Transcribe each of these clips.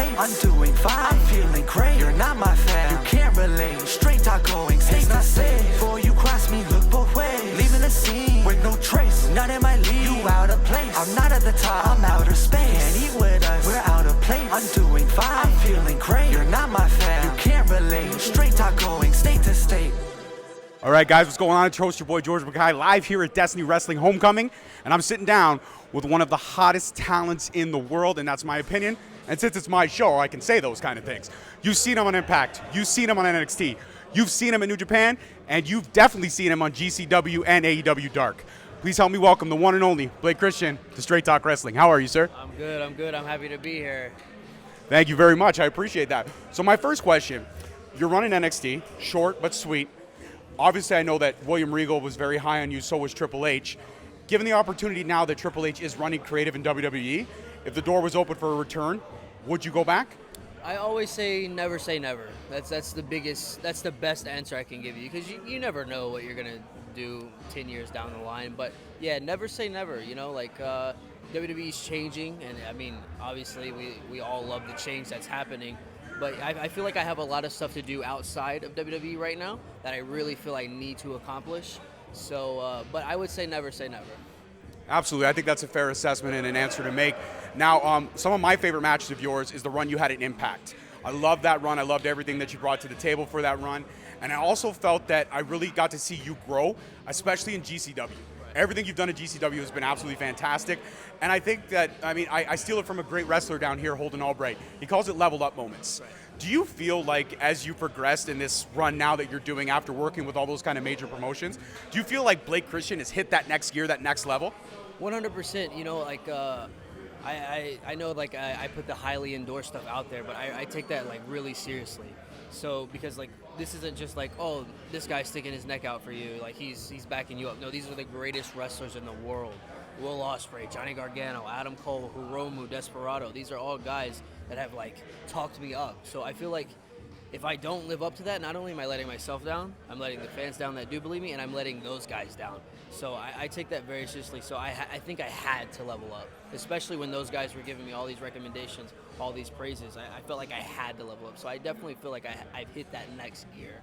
place. I'm doing fine, I'm feeling great. You're not my fan, you can't relate. Straight talk going, stay not safe. Before you cross me, look both ways. Leaving the scene with no trace. Not in my league, you out of place. I'm not at the top, I'm outer space. Can't eat with us, we're out of place. I'm doing fine, I'm feeling great. You're not my fan, you can't relate. Straight talk going, state to state. All right, guys, what's going on? It's your host, your boy, George Mackay, live here at Destiny Wrestling Homecoming, and I'm sitting down with one of the hottest talents in the world, and that's my opinion. And since it's my show, I can say those kind of things. You've seen him on Impact. You've seen him on NXT. You've seen him in New Japan, and you've definitely seen him on GCW and AEW Dark. Please help me welcome the one and only Blake Christian to Straight Talk Wrestling. How are you, sir? I'm good. I'm happy to be here. Thank you very much. I appreciate that. So my first question, you're running NXT, short but sweet. Obviously, I know that William Regal was very high on you, so was Triple H. Given the opportunity now that Triple H is running creative in WWE, if the door was open for a return, would you go back? I always say never say never. That's the best answer I can give you, because you never know what you're gonna do 10 years down the line. But yeah, never say never. You know, like WWE's changing, and I mean, obviously we all love the change that's happening. But I feel like I have a lot of stuff to do outside of WWE right now that I really feel I need to accomplish. So, but I would say never say never. Absolutely. I think that's a fair assessment and an answer to make. Now, some of my favorite matches of yours is the run you had at Impact. I loved that run. I loved everything that you brought to the table for that run. And I also felt that I really got to see you grow, especially in GCW. Everything you've done at GCW has been absolutely fantastic. And I think that, I steal it from a great wrestler down here, Holden Albright. He calls it leveled up moments. Right. Do you feel like as you progressed in this run now that you're doing after working with all those kind of major promotions, do you feel like Blake Christian has hit that next gear, that next level? 100%. You know, like I know, like I put the highly endorsed stuff out there, but I take that like really seriously. So because like this isn't just like, oh, this guy's sticking his neck out for you, like he's backing you up. No, these are the greatest wrestlers in the world. Will Osprey, Johnny Gargano, Adam Cole, Hiromu, Desperado. These are all guys that have like talked me up. So I feel like if I don't live up to that, not only am I letting myself down, I'm letting the fans down that do believe me, and I'm letting those guys down. So I take that very seriously. So I think I had to level up, especially when those guys were giving me all these recommendations, all these praises. I felt like I had to level up. So I definitely feel like I've hit that next gear.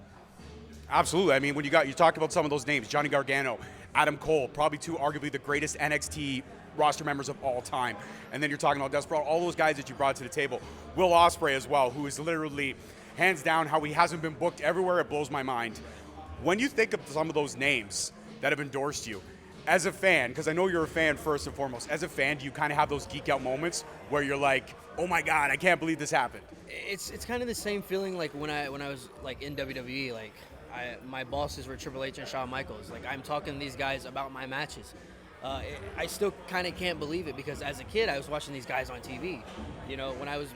Absolutely. I mean, when you talk about some of those names, Johnny Gargano, Adam Cole, probably two arguably the greatest NXT roster members of all time. And then you're talking about Desperado, all those guys that you brought to the table. Will Osprey as well, who is literally, hands down, how he hasn't been booked everywhere, it blows my mind. When you think of some of those names that have endorsed you, as a fan, because I know you're a fan first and foremost, as a fan, do you kind of have those geek out moments where you're like, oh my God, I can't believe this happened? It's kind of the same feeling like when I was like in WWE, like my bosses were Triple H and Shawn Michaels. Like I'm talking to these guys about my matches. I still kind of can't believe it, because as a kid I was watching these guys on TV. You know, when I was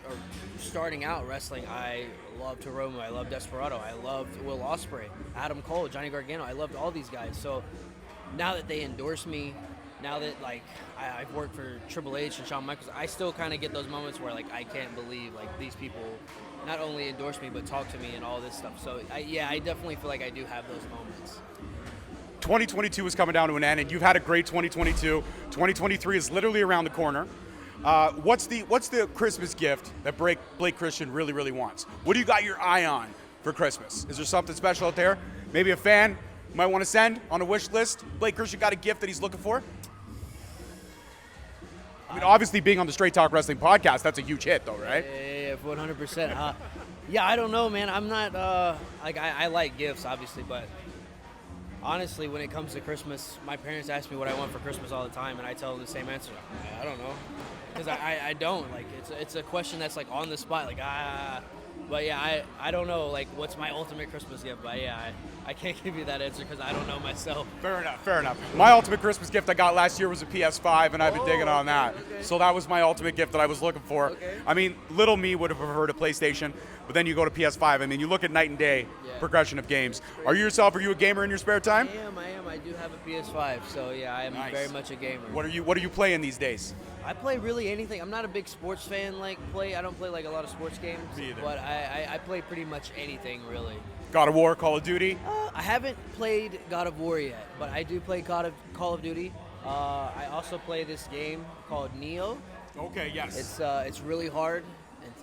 starting out wrestling, I loved Hiromu, I loved Desperado, I loved Will Osprey, Adam Cole, Johnny Gargano. I loved all these guys. So now that they endorse me, now that like I've worked for Triple H and Shawn Michaels, I still kind of get those moments where like I can't believe like these people not only endorse me but talk to me and all this stuff. So I definitely feel like I do have those moments. 2022 is coming down to an end, and you've had a great 2022. 2023 is literally around the corner. What's the Christmas gift that Blake Christian really, really wants? What do you got your eye on for Christmas? Is there something special out there? Maybe a fan might want to send on a wish list? Blake Christian got a gift that he's looking for? I mean, obviously being on the Straight Talk Wrestling podcast, that's a huge hit though, right? Yeah, 100%. Yeah, I don't know, man. I'm not, I like gifts, obviously, but honestly, when it comes to Christmas, my parents ask me what I want for Christmas all the time, and I tell them the same answer. I don't know, because I don't. Like, it's a question that's like on the spot. Like, but yeah, I don't know. Like, what's my ultimate Christmas gift? But yeah, I can't give you that answer because I don't know myself. Fair enough. My ultimate Christmas gift I got last year was a PS5, and I've been digging on that. Okay. So that was my ultimate gift that I was looking for. Okay. I mean, little me would have preferred a PlayStation, but then you go to PS5. I mean, you look at night and day progression of games. Are you a gamer in your spare time? I am. I do have a PS5, so yeah, I am very much a gamer. What are you playing these days? I play really anything. I'm not a big sports fan. I don't play like a lot of sports games. Me either. But I play pretty much anything really. God of War, Call of Duty? I haven't played God of War yet, but I do play Call of Duty. I also play this game called Neo. Okay, yes. It's really hard,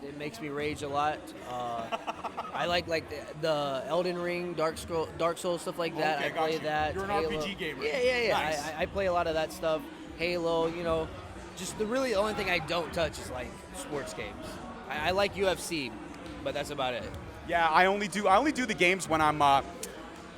It makes me rage a lot. I like the Elden Ring, Dark Souls stuff like that. Okay, I play gotcha. that. You're an Halo. RPG gamer. Yeah. Nice. I play a lot of that stuff. Halo, just the only thing I don't touch is like sports games. I like UFC, but that's about it. Yeah, I only do the games when I'm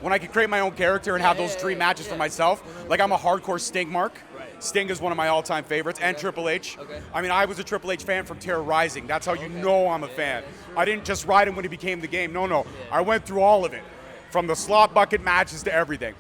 when I can create my own character and have those dream matches for myself. Like I'm a hardcore Sting mark. Right. Sting is one of my all-time favorites, and Triple H. Okay. I mean, I was a Triple H fan from Terror Rising. That's how you know I'm a fan. I didn't just ride him when he became the game. No. I went through all of it, from the slot bucket matches to everything.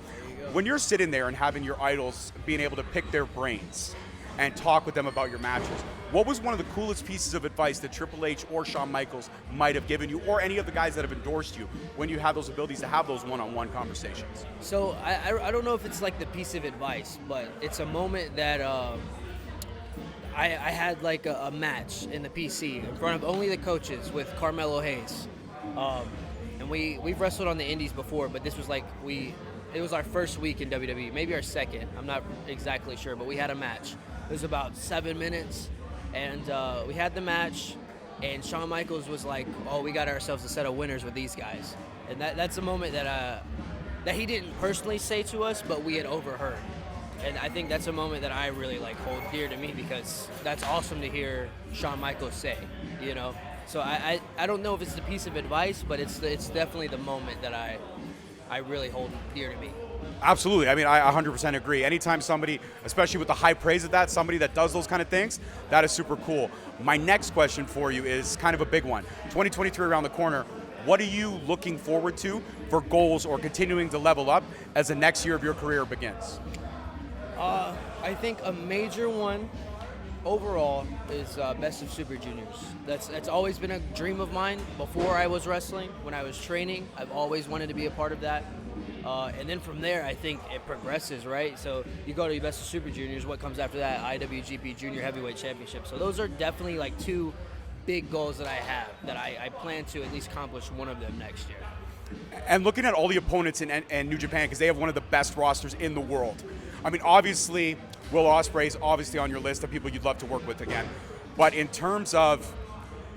When you're sitting there and having your idols being able to pick their brains and talk with them about your matches, what was one of the coolest pieces of advice that Triple H or Shawn Michaels might have given you, or any of the guys that have endorsed you, when you have those abilities to have those one-on-one conversations? So I don't know if it's like the piece of advice, but it's a moment that I had like a match in the PC in front of only the coaches with Carmelo Hayes. And we've wrestled on the indies before, but this was like it was our first week in WWE, maybe our second. I'm not exactly sure, but we had a match. It was about 7 minutes, and we had the match, and Shawn Michaels was like, "Oh, we got ourselves a set of winners with these guys," and that's a moment that he didn't personally say to us, but we had overheard, and I think that's a moment that I really like hold dear to me, because that's awesome to hear Shawn Michaels say, So I don't know if it's the piece of advice, but it's definitely the moment that I really hold dear to me. Absolutely. I mean, I 100% agree. Anytime somebody, especially with the high praise of that, somebody that does those kind of things, that is super cool. My next question for you is kind of a big one. 2023 around the corner. What are you looking forward to for goals or continuing to level up as the next year of your career begins? I think a major one overall is Best of Super Juniors. That's always been a dream of mine. Before I was wrestling, when I was training, I've always wanted to be a part of that. And then from there, I think it progresses, right? So you go to Best of Super Juniors, what comes after that? IWGP Junior Heavyweight Championship. So those are definitely like two big goals that I have, that I plan to at least accomplish one of them next year. And looking at all the opponents in New Japan, because they have one of the best rosters in the world. I mean, obviously, Will Osprey is obviously on your list of people you'd love to work with again. But in terms of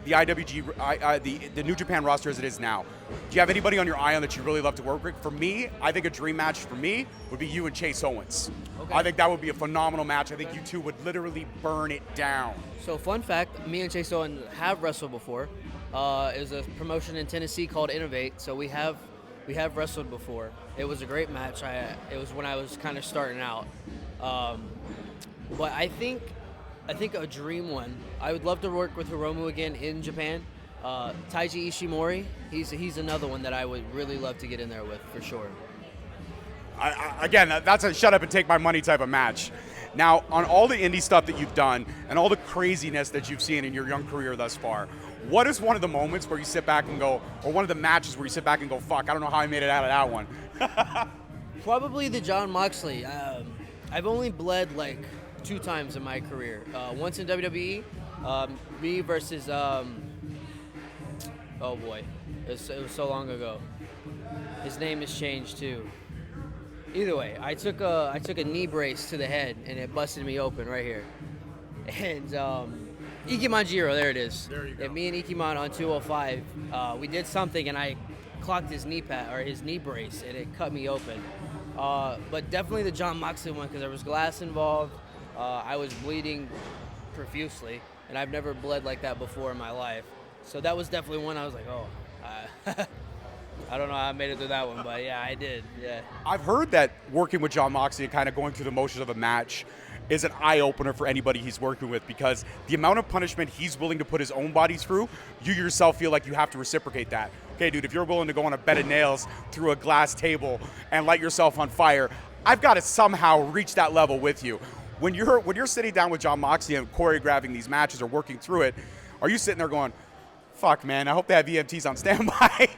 the the New Japan roster as it is now, do you have anybody on your eye on that you really love to work with? For me, I think a dream match for me would be you and Chase Owens. Okay. I think that would be a phenomenal match. I think you two would literally burn it down. So fun fact, me and Chase Owens have wrestled before. It was a promotion in Tennessee called Innovate, so we have wrestled before. It was a great match. It was when I was kind of starting out. But I think a dream one, I would love to work with Hiromu again in Japan. Taiji Ishimori, he's another one that I would really love to get in there with, for sure. Again, that's a shut up and take my money type of match. Now, on all the indie stuff that you've done and all the craziness that you've seen in your young career thus far, what is one of the moments where you sit back and go, or one of the matches where you sit back and go, fuck, I don't know how I made it out of that one? Probably the Jon Moxley. I've only bled like 2 times in my career. Once in WWE, me versus, oh boy, it was so long ago. His name has changed too. Either way, I took a knee brace to the head and it busted me open right here. And Ikemanjiro, there it is. There you go. And me and Ikeman on 205, we did something and I clocked his knee pad or his knee brace and it cut me open. But definitely the Jon Moxley one, because there was glass involved. I was bleeding profusely, and I've never bled like that before in my life. So that was definitely one I was like, oh, I don't know how I made it through that one, but yeah, I did. Yeah. I've heard that working with Jon Moxley and kind of going through the motions of a match is an eye-opener for anybody he's working with, because the amount of punishment he's willing to put his own body through, you yourself feel like you have to reciprocate that. Okay, dude, if you're willing to go on a bed of nails through a glass table and light yourself on fire, I've got to somehow reach that level with you. When you're sitting down with Jon Moxley and choreographing these matches or working through it, are you sitting there going, fuck, man, I hope they have EMTs on standby?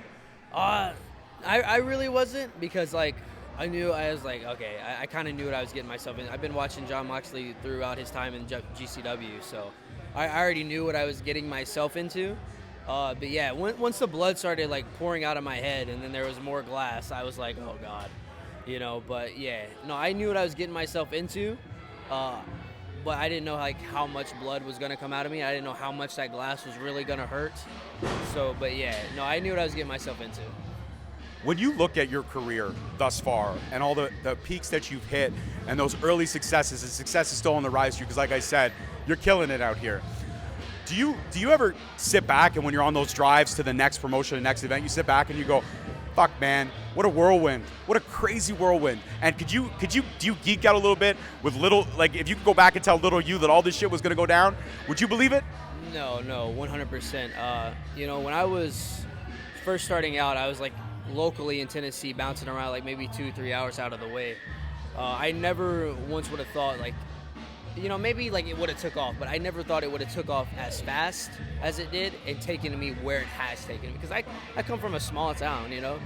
I really wasn't, because like I was like, okay, I kind of knew what I was getting myself in. I've been watching Jon Moxley throughout his time in GCW, so I already knew what I was getting myself into. But yeah, once the blood started like pouring out of my head and then there was more glass, I was like, oh God, But yeah, no, I knew what I was getting myself into. but I didn't know like how much blood was gonna come out of me. I didn't know how much that glass was really gonna hurt. So, but yeah, no, I knew what I was getting myself into. When you look at your career thus far and all the peaks that you've hit and those early successes, and success is still on the rise for you, because like I said, you're killing it out here. Do you ever sit back and when you're on those drives to the next promotion, the next event, you sit back and you go, fuck man, what a whirlwind, what a crazy whirlwind. And do you geek out a little bit with little, like if you could go back and tell little you that all this shit was gonna go down, would you believe it? No, 100%. You know, when I was first starting out, I was like locally in Tennessee, bouncing around like maybe 2-3 hours out of the way. I never once would have thought like, you know, maybe like it would have took off, but I never thought it would have took off as fast as it did and taken me where it has taken me. Because I come from a small town, you know,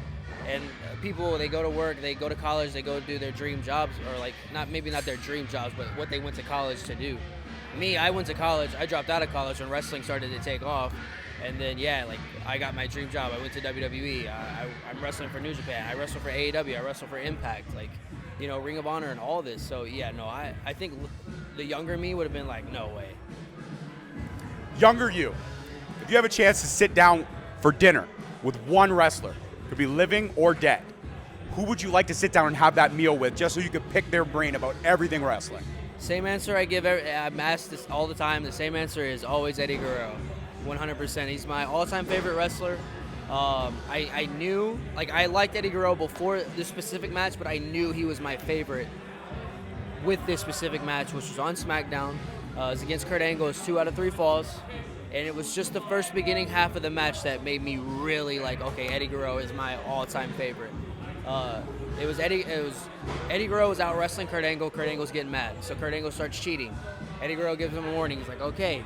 and people, they go to work, they go to college, they go do their dream jobs, or like maybe not their dream jobs, but what they went to college to do. Me, I went to college, I dropped out of college when wrestling started to take off. And then, yeah, like, I got my dream job. I went to WWE. I'm wrestling for New Japan. I wrestle for AEW. I wrestle for Impact. Like, you know, Ring of Honor and all this. So, yeah, no, I think the younger me would have been like, no way. Younger you, if you have a chance to sit down for dinner with one wrestler, could be living or dead, who would you like to sit down and have that meal with just so you could pick their brain about everything wrestling? Same answer I give. I'm asked this all the time. The same answer is always Eddie Guerrero. 100%. He's my all-time favorite wrestler. I knew, like, I liked Eddie Guerrero before this specific match, but I knew he was my favorite with this specific match, which was on SmackDown. It was against Kurt Angle. It was 2 out of 3 falls, and it was just the first beginning half of the match that made me really like, okay, Eddie Guerrero is my all-time favorite. Eddie Guerrero was out wrestling Kurt Angle. Kurt Angle's getting mad, so Kurt Angle starts cheating. Eddie Guerrero gives him a warning. He's like, okay.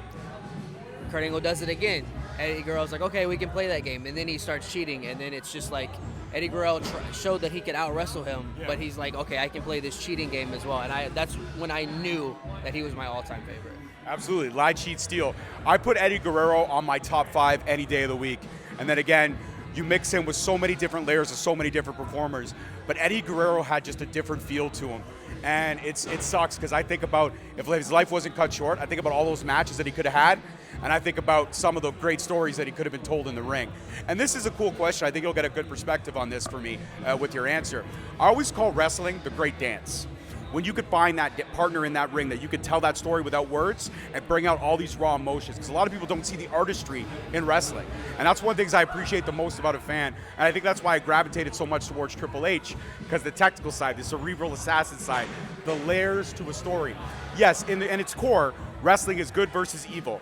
Kurt Angle does it again. Eddie Guerrero's like, okay, we can play that game. And then he starts cheating. And then it's just like Eddie Guerrero showed that he could out-wrestle him. Yeah. But he's like, okay, I can play this cheating game as well. And that's when I knew that he was my all-time favorite. Absolutely. Lie, cheat, steal. I put Eddie Guerrero on my top 5 any day of the week. And then again, you mix him with so many different layers of so many different performers. But Eddie Guerrero had just a different feel to him. And it sucks because I think about if his life wasn't cut short, I think about all those matches that he could have had. And I think about some of the great stories that he could have been told in the ring. And this is a cool question. I think you'll get a good perspective on this for me with your answer. I always call wrestling the great dance. When you could find that partner in that ring that you could tell that story without words and bring out all these raw emotions. Because a lot of people don't see the artistry in wrestling. And that's one of the things I appreciate the most about a fan. And I think that's why I gravitated so much towards Triple H, because the technical side, the cerebral assassin side, the layers to a story. Yes, in its core, wrestling is good versus evil.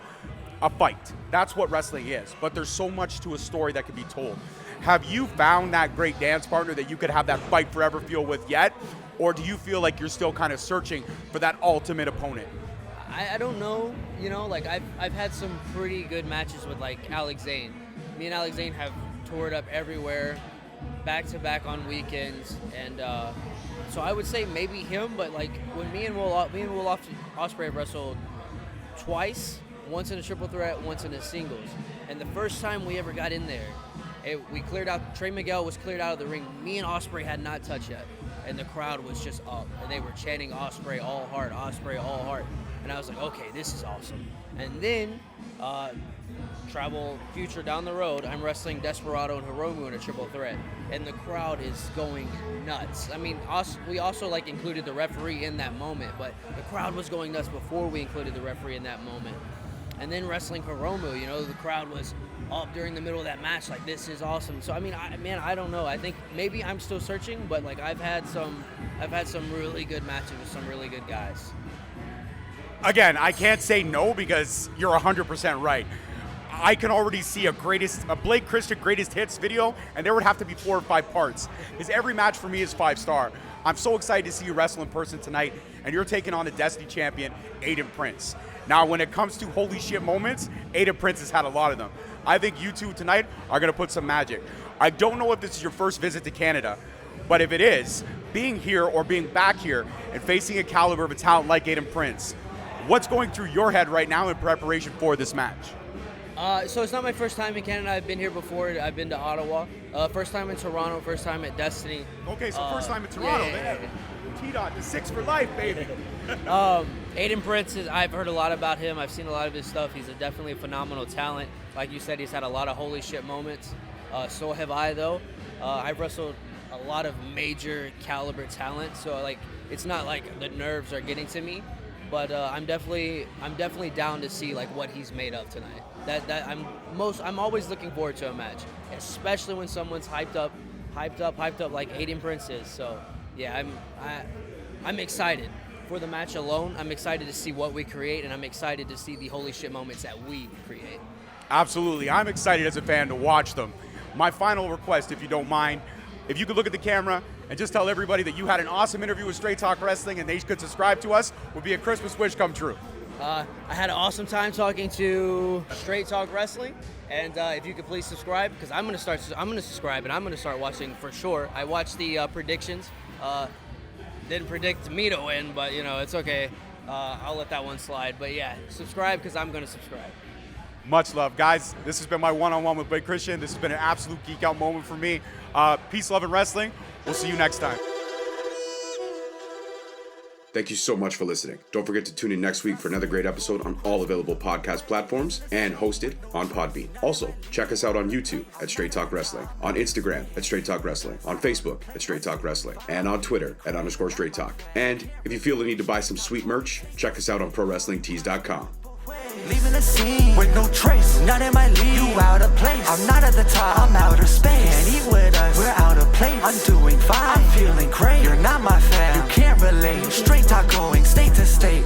A fight. That's what wrestling is. But there's so much to a story that can be told. Have you found that great dance partner that you could have that fight forever feel with yet? Or do you feel like you're still kind of searching for that ultimate opponent? I don't know. You know, like I've had some pretty good matches with like Alex Zane. Me and Alex Zane have toured up everywhere, back to back on weekends, and so I would say maybe him. But like when me and Will Osprey have wrestled twice. Once in a triple threat, once in a singles. And the first time we ever got in there, we cleared out, Trey Miguel was cleared out of the ring. Me and Osprey had not touched yet. And the crowd was just up. And they were chanting Osprey all heart, Osprey all heart. And I was like, okay, this is awesome. And then, travel future down the road, I'm wrestling Desperado and Hiromu in a triple threat. And the crowd is going nuts. I mean, we also like included the referee in that moment, but the crowd was going nuts before we included the referee in that moment. And then wrestling Hiromu, you know, the crowd was up during the middle of that match, like, this is awesome. So I mean, I don't know. I think maybe I'm still searching, but like I've had some really good matches with some really good guys. Again, I can't say no because you're 100% right. I can already see a Blake Christian greatest hits video, and there would have to be 4 or 5 parts. Because every match for me is 5-star. I'm so excited to see you wrestle in person tonight, and you're taking on the Destiny champion, Aiden Prince. Now, when it comes to holy shit moments, Aiden Prince has had a lot of them. I think you two tonight are going to put some magic. I don't know if this is your first visit to Canada, but if it is, being here or being back here and facing a caliber of a talent like Aiden Prince, what's going through your head right now in preparation for this match? So it's not my first time in Canada. I've been here before. I've been to Ottawa. First time in Toronto. First time at Destiny. Okay, so first time in Toronto. Yeah. T-Dot, the 6 for life, baby. Aiden Prince, I've heard a lot about him. I've seen a lot of his stuff. He's definitely a phenomenal talent. Like you said, he's had a lot of holy shit moments. So have I, though. I've wrestled a lot of major caliber talent, so like it's not like the nerves are getting to me. But I'm definitely down to see like what he's made of tonight. I'm always looking forward to a match, especially when someone's hyped up like Aiden Prince is. So yeah, I'm excited for the match alone. I'm excited to see what we create, and I'm excited to see the holy shit moments that we create. Absolutely, I'm excited as a fan to watch them. My final request, if you don't mind, if you could look at the camera and just tell everybody that you had an awesome interview with Straight Talk Wrestling and they could subscribe to us, would be a Christmas wish come true. I had an awesome time talking to Straight Talk Wrestling, and if you could please subscribe, because I'm gonna subscribe and I'm gonna start watching for sure. I watched the predictions. Didn't predict me to win, but you know, it's okay. I'll let that one slide. But yeah, subscribe because I'm gonna subscribe. Much love, guys. This has been my one-on-one with Blake Christian. This has been an absolute geek out moment for me. Peace, love, and wrestling. We'll see you next time. Thank you so much for listening. Don't forget to tune in next week for another great episode on all available podcast platforms and hosted on Podbean. Also, check us out on YouTube at Straight Talk Wrestling, on Instagram at Straight Talk Wrestling, on Facebook at Straight Talk Wrestling, and on Twitter at _Straight Talk. And if you feel the need to buy some sweet merch, check us out on ProWrestlingTees.com. Leaving the scene with no trace, not in my league. You out of place. I'm not at the top. I'm outer space. Can't eat with us. We're out of place. I'm doing fine. I'm feeling great. You're not my fan. You can't relate. Straight talk going state to state.